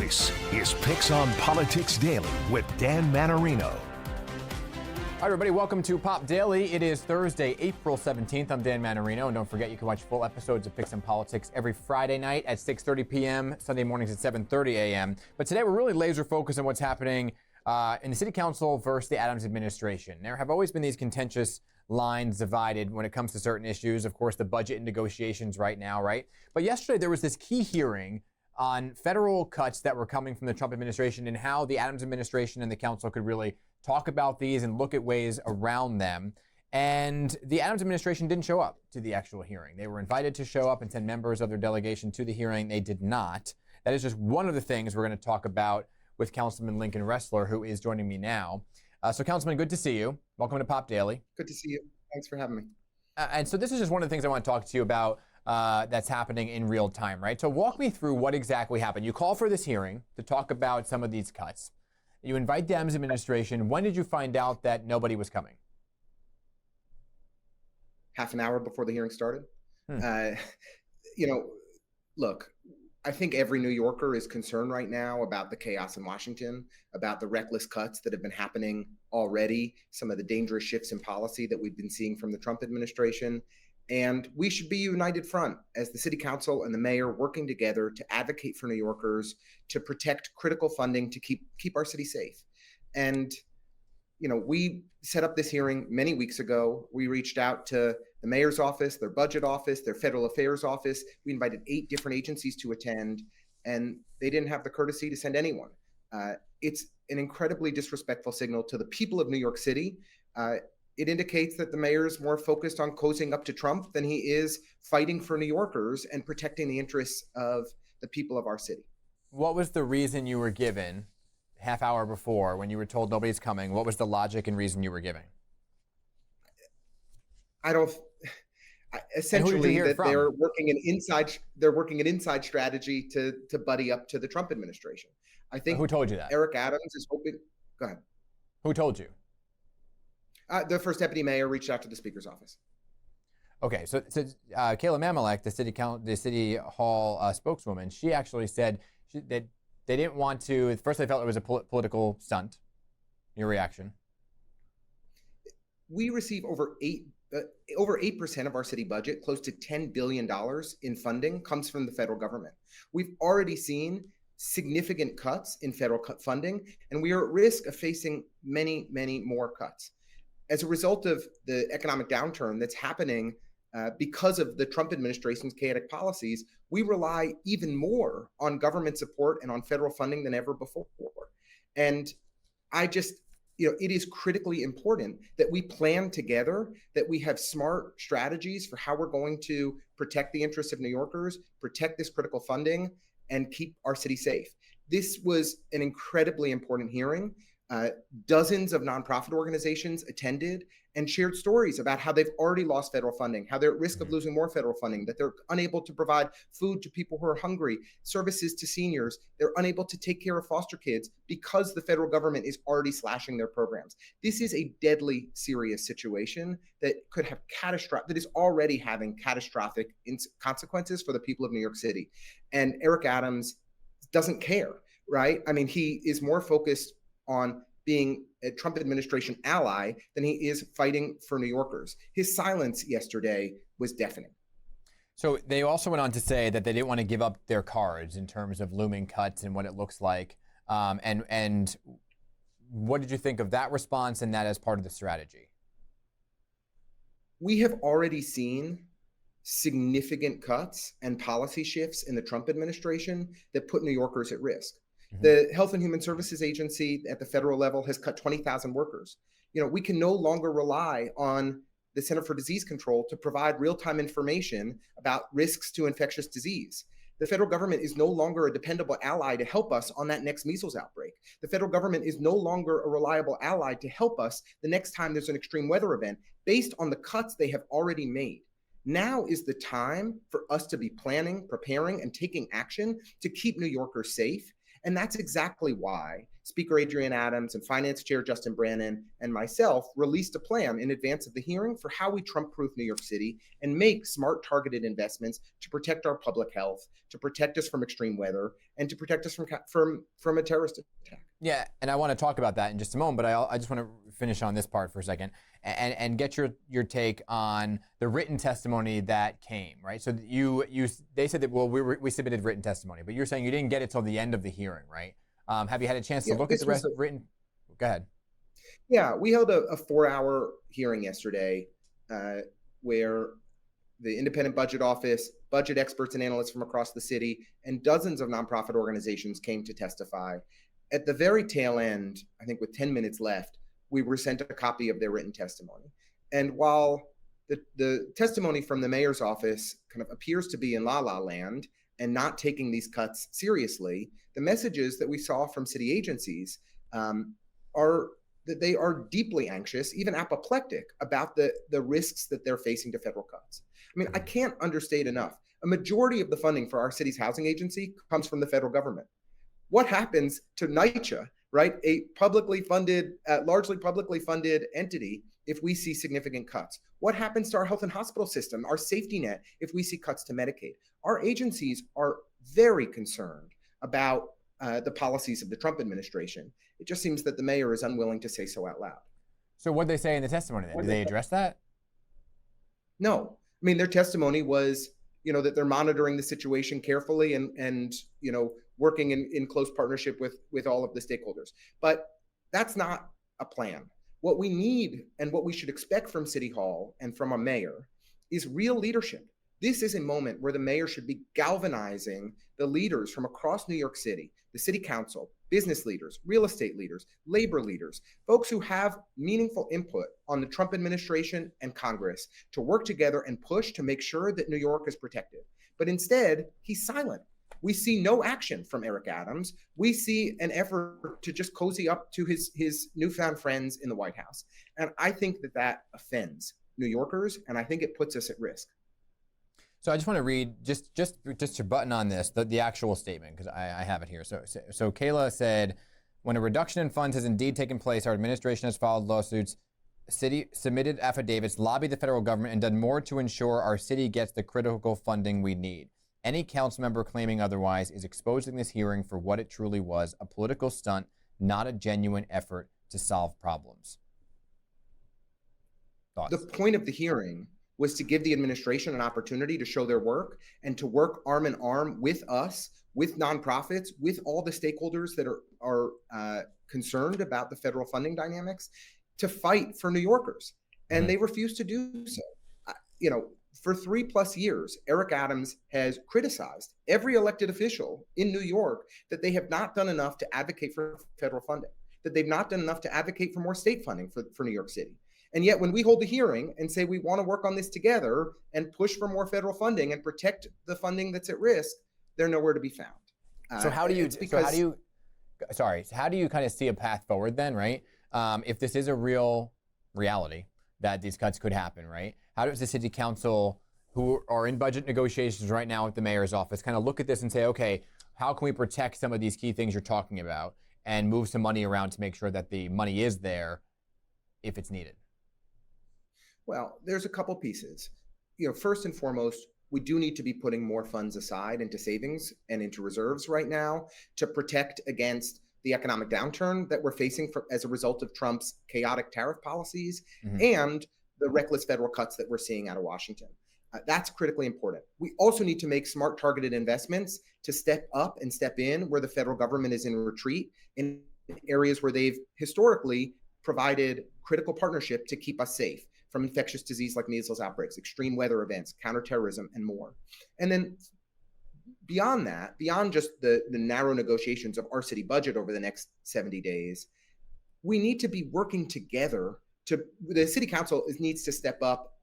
This is PIX on Politics Daily with Dan Mannarino. Hi, everybody. Welcome to Pop Daily. It is Thursday, April 17th. I'm Dan Mannarino. And don't forget, you can watch full episodes of PIX on Politics every Friday night at 6:30 p.m., Sunday mornings at 7:30 a.m. But today, we're really laser focused on what's happening in the city council versus the Adams administration. There have always been these contentious lines divided when it comes to certain issues. Of course, the budget and negotiations right now, right? But yesterday, there was this key hearing on federal cuts that were coming from the Trump administration and how the Adams administration and the council could really talk about these and look at ways around them. And the Adams administration didn't show up to the actual hearing. They were invited to show up and send members of their delegation to the hearing. They did not. That is just one of the things we're going to talk about with Councilman Lincoln Ressler, who is joining me now. So, Councilman, good to see you. Welcome to Pop Daily. Good to see you. Thanks for having me. And so this is just one of the things I want to talk to you about that's happening in real time, right? So walk me through what exactly happened. You call for this hearing to talk about some of these cuts. You invite the Adams administration. When did you find out that nobody was coming? Half an hour before the hearing started. Look, I think every New Yorker is concerned right now about the chaos in Washington, about the reckless cuts that have been happening already, some of the dangerous shifts in policy that we've been seeing from the Trump administration. And we should be a united front as the city council and the mayor working together to advocate for New Yorkers, to protect critical funding, to keep our city safe. And, we set up this hearing many weeks ago. We reached out to the mayor's office, their budget office, their federal affairs office. We invited 8 different agencies to attend, and they didn't have the courtesy to send anyone. It's an incredibly disrespectful signal to the people of New York City. It indicates that the mayor is more focused on cozying up to Trump than he is fighting for New Yorkers and protecting the interests of the people of our city. What was the reason you were given half hour before when you were told nobody's coming? What was the logic and reason you were giving? Essentially that they're working an inside strategy to buddy up to the Trump administration. I think. Who told you that? Eric Adams is hoping. Go ahead. Who told you? The first deputy mayor reached out to the speaker's office. Okay, so Kayla Mamalek, the city hall spokeswoman, she actually said that they didn't want to. At first, they felt it was a political stunt. Your reaction? We receive over 8% of our city budget, close to $10 billion in funding, comes from the federal government. We've already seen significant cuts in federal funding, and we are at risk of facing many, many more cuts. As a result of the economic downturn that's happening because of the Trump administration's chaotic policies, we rely even more on government support and on federal funding than ever before. And it is critically important that we plan together, that we have smart strategies for how we're going to protect the interests of New Yorkers, protect this critical funding, and keep our city safe. This was an incredibly important hearing. Dozens of nonprofit organizations attended and shared stories about how they've already lost federal funding, how they're at risk of losing more federal funding, that they're unable to provide food to people who are hungry, services to seniors. They're unable to take care of foster kids because the federal government is already slashing their programs. This is a deadly serious situation that could have that is already having catastrophic consequences for the people of New York City. And Eric Adams doesn't care, right? I mean, he is more focused on being a Trump administration ally than he is fighting for New Yorkers. His silence yesterday was deafening. So they also went on to say that they didn't want to give up their cards in terms of looming cuts and what it looks like. And what did you think of that response and that as part of the strategy? We have already seen significant cuts and policy shifts in the Trump administration that put New Yorkers at risk. The Health and Human Services Agency at the federal level has cut 20,000 workers. We can no longer rely on the Center for Disease Control to provide real-time information about risks to infectious disease. The federal government is no longer a dependable ally to help us on that next measles outbreak. The federal government is no longer a reliable ally to help us the next time there's an extreme weather event based on the cuts they have already made. Now is the time for us to be planning, preparing, and taking action to keep New Yorkers safe. And that's exactly why Speaker Adrienne Adams and Finance Chair Justin Brannan and myself released a plan in advance of the hearing for how we Trump-proof New York City and make smart, targeted investments to protect our public health, to protect us from extreme weather, and to protect us from a terrorist attack. Yeah, and I want to talk about that in just a moment, but I just want to finish on this part for a second and get your take on the written testimony that came, right? So they said that, well, we submitted written testimony, but you're saying you didn't get it till the end of the hearing, right? Have you had a chance to look at the rest of written? Go ahead. Yeah, we held a 4-hour hearing yesterday where the Independent Budget Office, budget experts and analysts from across the city, and dozens of nonprofit organizations came to testify. At the very tail end, I think with 10 minutes left, we were sent a copy of their written testimony. And while the testimony from the mayor's office kind of appears to be in la-la land and not taking these cuts seriously, the messages that we saw from city agencies are that they are deeply anxious, even apoplectic, about the risks that they're facing to federal cuts. I mean, I can't understate enough. A majority of the funding for our city's housing agency comes from the federal government. What happens to NYCHA, right? A publicly funded, largely publicly funded entity if we see significant cuts? What happens to our health and hospital system, our safety net, if we see cuts to Medicaid? Our agencies are very concerned about the policies of the Trump administration. It just seems that the mayor is unwilling to say so out loud. So what did they say in the testimony then? Did they address that? No. I mean, their testimony was, that they're monitoring the situation carefully and working in close partnership with all of the stakeholders. But that's not a plan. What we need and what we should expect from City Hall and from a mayor is real leadership. This is a moment where the mayor should be galvanizing the leaders from across New York City, the city council, business leaders, real estate leaders, labor leaders, folks who have meaningful input on the Trump administration and Congress to work together and push to make sure that New York is protected. But instead, he's silent. We see no action from Eric Adams. We see an effort to just cozy up to his newfound friends in the White House. And I think that offends New Yorkers, and I think it puts us at risk. So I just want to read, just to button on this, the actual statement, because I have it here. So Kayla said, when a reduction in funds has indeed taken place, our administration has filed lawsuits, city submitted affidavits, lobbied the federal government, and done more to ensure our city gets the critical funding we need. Any council member claiming otherwise is exposing this hearing for what it truly was, a political stunt, not a genuine effort to solve problems. Thoughts? The point of the hearing was to give the administration an opportunity to show their work and to work arm in arm with us, with nonprofits, with all the stakeholders that are concerned about the federal funding dynamics, to fight for New Yorkers. And they refused to do so. For 3+ years, Eric Adams has criticized every elected official in New York that they have not done enough to advocate for federal funding, that they've not done enough to advocate for more state funding for New York City. And yet when we hold a hearing and say we want to work on this together and push for more federal funding and protect the funding that's at risk, they're nowhere to be found. So how do you kind of see a path forward then, right? If this is a real reality that these cuts could happen, right? How does the city council, who are in budget negotiations right now with the mayor's office, kind of look at this and say, okay, how can we protect some of these key things you're talking about and move some money around to make sure that the money is there if it's needed? Well, there's a couple pieces. First and foremost, we do need to be putting more funds aside into savings and into reserves right now to protect against the economic downturn that we're facing as a result of Trump's chaotic tariff policies and the reckless federal cuts that we're seeing out of Washington. That's critically important. We also need to make smart, targeted investments to step up and step in where the federal government is in retreat, in areas where they've historically provided critical partnership to keep us safe from infectious disease like measles outbreaks, extreme weather events, counterterrorism, and more. And then beyond that, beyond just the narrow negotiations of our city budget over the next 70 days, we need to be working together the city council needs to step up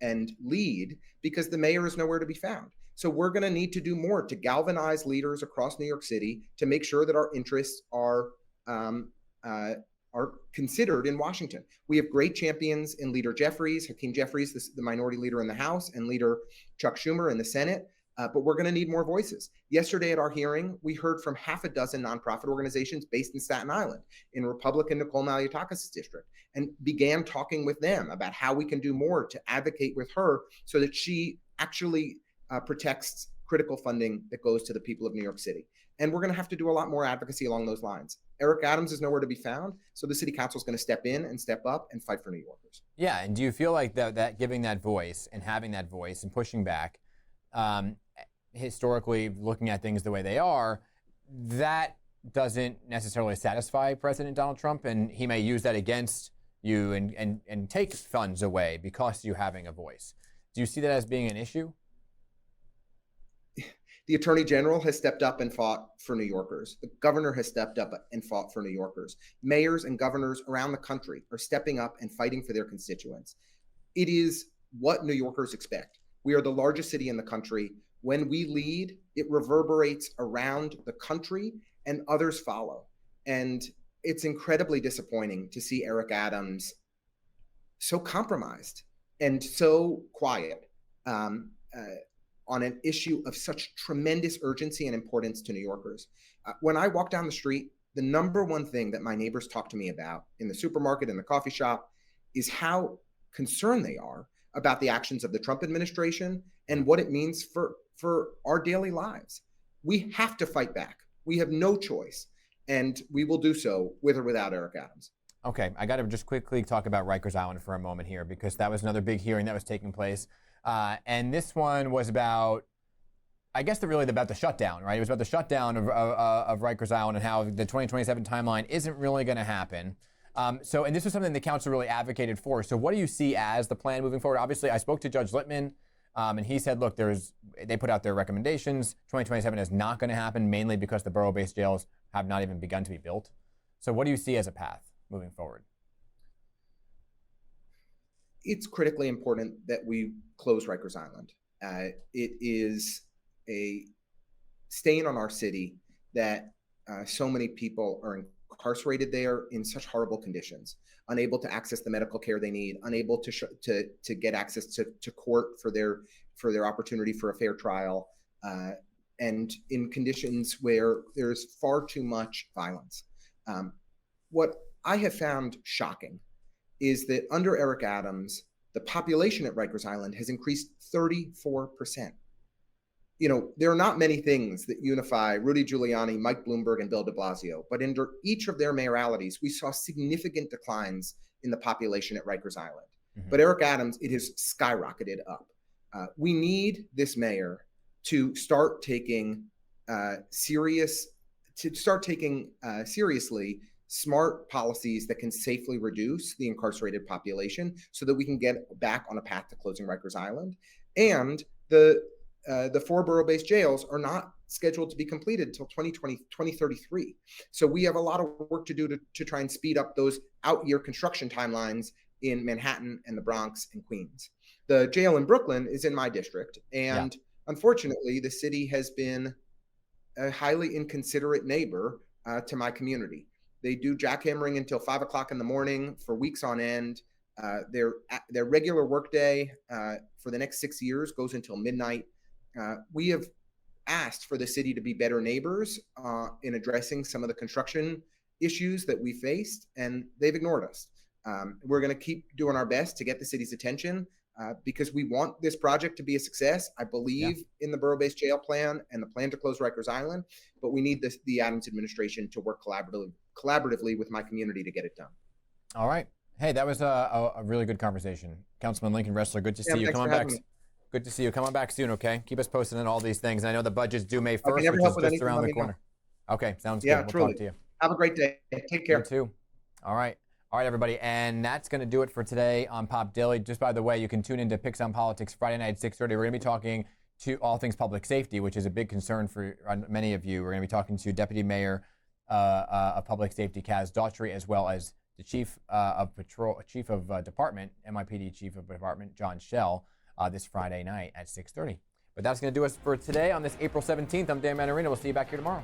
and lead because the mayor is nowhere to be found. So we're going to need to do more to galvanize leaders across New York City to make sure that our interests are considered in Washington. We have great champions in Leader Jeffries, Hakeem Jeffries, the minority leader in the House, and Leader Chuck Schumer in the Senate. but we're going to need more voices. Yesterday at our hearing, we heard from half a dozen nonprofit organizations based in Staten Island, in Republican Nicole Maliotakis' district, and began talking with them about how we can do more to advocate with her so that she actually protects critical funding that goes to the people of New York City. And we're going to have to do a lot more advocacy along those lines. Eric Adams is nowhere to be found, so the city council is going to step in and step up and fight for New Yorkers. Yeah, and do you feel like that giving that voice and having that voice and pushing back, historically looking at things the way they are, that doesn't necessarily satisfy President Donald Trump, and he may use that against you and take funds away because you're having a voice. Do you see that as being an issue? The Attorney General has stepped up and fought for New Yorkers. The governor has stepped up and fought for New Yorkers. Mayors and governors around the country are stepping up and fighting for their constituents. It is what New Yorkers expect. We are the largest city in the country. When we lead, it reverberates around the country and others follow. And it's incredibly disappointing to see Eric Adams so compromised and so quiet on an issue of such tremendous urgency and importance to New Yorkers. When I walk down the street, the number one thing that my neighbors talk to me about in the supermarket and the coffee shop is how concerned they are about the actions of the Trump administration and what it means for our daily lives. We have to fight back. We have no choice, and we will do so with or without Eric Adams. Okay, I got to just quickly talk about Rikers Island for a moment here, because that was another big hearing that was taking place. And this one was about, I guess, about the shutdown, right? It was about the shutdown of Rikers Island and how the 2027 timeline isn't really going to happen. And this was something the council really advocated for. So what do you see as the plan moving forward? Obviously, I spoke to Judge Littman, and he said, look, they put out their recommendations. 2027 is not going to happen, mainly because the borough-based jails have not even begun to be built. So what do you see as a path moving forward? It's critically important that we close Rikers Island. It is a stain on our city that so many people are incarcerated there in such horrible conditions, unable to access the medical care they need, unable to get access to court for their opportunity for a fair trial, and in conditions where there's far too much violence. What I have found shocking is that under Eric Adams, the population at Rikers Island has increased 34%. You know, there are not many things that unify Rudy Giuliani, Mike Bloomberg, and Bill de Blasio, but under each of their mayoralities, we saw significant declines in the population at Rikers Island. Mm-hmm. But Eric Adams, it has skyrocketed up. We need this mayor to start taking seriously smart policies that can safely reduce the incarcerated population so that we can get back on a path to closing Rikers Island. And the 4 borough-based jails are not scheduled to be completed until 2033. So we have a lot of work to do to try and speed up those out-year construction timelines in Manhattan and the Bronx and Queens. The jail in Brooklyn is in my district. And unfortunately, the city has been a highly inconsiderate neighbor to my community. They do jackhammering until 5 o'clock in the morning for weeks on end. Their regular workday for the next 6 years goes until midnight. We have asked for the city to be better neighbors in addressing some of the construction issues that we faced, and they've ignored us. We're going to keep doing our best to get the city's attention because we want this project to be a success. I believe in the borough-based jail plan and the plan to close Rikers Island, but we need the Adams administration to work collaboratively with my community to get it done. All right. Hey, that was a really good conversation. Councilman Lincoln Ressler, good to see you. Come on back. Good to see you. Come on back soon, okay? Keep us posted on all these things. And I know the budget's due May 1st, which is just around the corner. Okay, sounds good. We'll talk to you. Have a great day. Take care. You too. All right. All right, everybody. And that's going to do it for today on Pop Daily. Just by the way, you can tune into PIX on Politics Friday night at 6:30. We're going to be talking to all things public safety, which is a big concern for many of you. We're going to be talking to Deputy Mayor of Public Safety Kaz Daughtry, as well as the Chief of Department, NYPD Chief of Department, John Schell, this Friday night at 6:30. But that's going to do us for today on this April 17th. I'm Dan Mannarino. We'll see you back here tomorrow.